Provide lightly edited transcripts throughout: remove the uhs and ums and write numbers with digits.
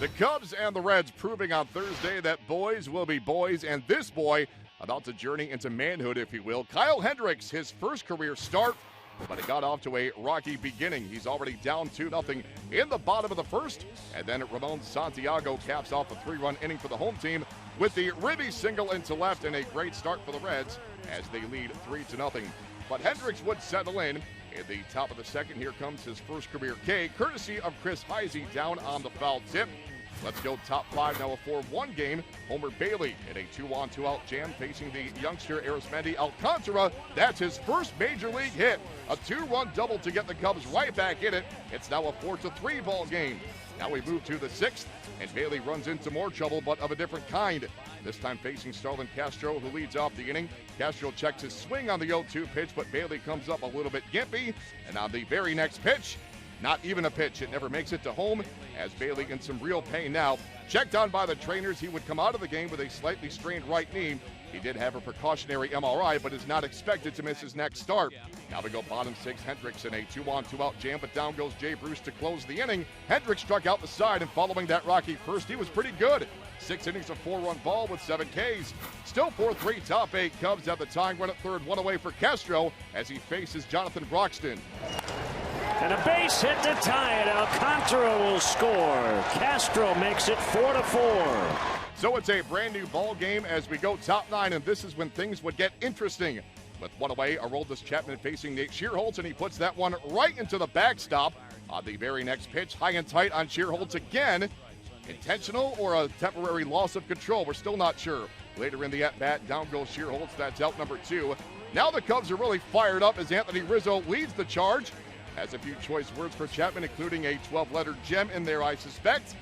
The Cubs and the Reds proving on Thursday that boys will be boys, and this boy about to journey into manhood, if you will. Kyle Hendricks, his first career start, but he got off to a rocky beginning. He's already down 2-0 in the bottom of the first, and then Ramon Santiago caps off a 3-run inning for the home team with the ribby single into left, and a great start for the Reds as they lead 3-0. But Hendricks would settle in the top of the second. Here comes his first career K, courtesy of Chris Heisey down on the foul tip. Let's go top five now. A 4-1 game. Homer Bailey in a 2-on-2-out jam facing the youngster Arismendy Alcantara. That's his first major league hit. A 2-run double to get the Cubs right back in it. It's now a 4-3 ball game. Now we move to the sixth, and Bailey runs into more trouble, but of a different kind. This time facing Starlin Castro, who leads off the inning. Castro checks his swing on the 0-2 pitch, but Bailey comes up a little bit gimpy. And on the very next pitch, not even a pitch. It never makes it to home, as Bailey in some real pain now. Checked on by the trainers, he would come out of the game with a slightly strained right knee. He did have a precautionary MRI, but is not expected to miss his next start. Now we go bottom six. Hendricks in a 2-on-2-out jam, but down goes Jay Bruce to close the inning. Hendricks struck out the side, and following that rocky first, he was pretty good. 6 innings of 4-run ball with 7 Ks. Still 4-3 top 8. Cubs have the tying run at third, one away for Castro as he faces Jonathan Broxton. And a base hit to tie it. Alcantara will score. Castro makes it 4-4. So it's a brand new ball game as we go top 9, and this is when things would get interesting. With one away, Aroldis Chapman facing Nate Shearholtz, and he puts that one right into the backstop. On the very next pitch, high and tight on Shearholtz again. Intentional or a temporary loss of control? We're still not sure. Later in the at-bat, down goes Shearholtz. That's out number 2. Now the Cubs are really fired up as Anthony Rizzo leads the charge. Has a few choice words for Chapman, including a 12-letter gem in there, I suspect.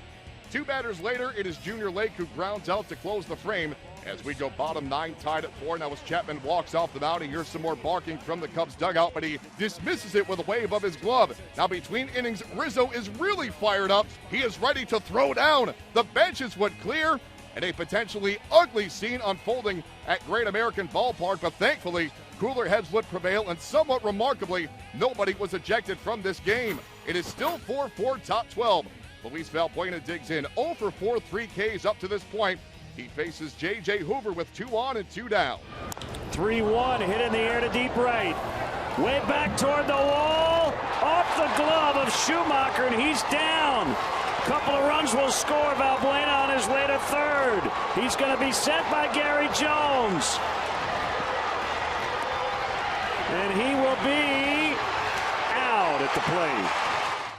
2 batters later, it is Junior Lake who grounds out to close the frame as we go bottom 9, tied at 4. Now as Chapman walks off the mound, he hears some more barking from the Cubs dugout, but he dismisses it with a wave of his glove. Now between innings, Rizzo is really fired up. He is ready to throw down. The benches would clear, and a potentially ugly scene unfolding at Great American Ballpark, but thankfully, cooler heads would prevail, and somewhat remarkably, nobody was ejected from this game. It is still 4-4 top 12. Luis Valbuena digs in 0 for 4, 3 Ks up to this point. He faces J.J. Hoover with 2 on and 2 down. 3-1, hit in the air to deep right. Way back toward the wall. Off the glove of Schumacher, and he's down. Couple of runs will score. Valbuena on his way to third. He's going to be sent by Gary Jones. And he will be out at the plate.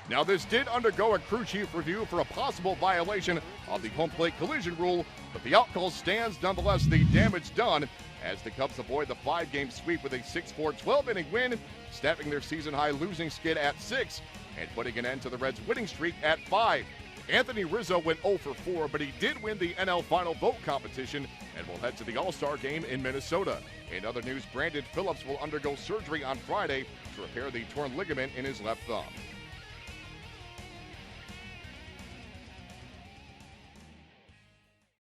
Now this did undergo a crew chief review for a possible violation of the home plate collision rule, but the out call stands nonetheless. The damage done as the Cubs avoid the 5-game sweep with a 6-4 12-inning win, snapping their season-high losing skid at 6 and putting an end to the Reds' winning streak at 5. Anthony Rizzo went 0 for 4, but he did win the NL Final Vote competition and will head to the All-Star game in Minnesota. In other news, Brandon Phillips will undergo surgery on Friday to repair the torn ligament in his left thumb.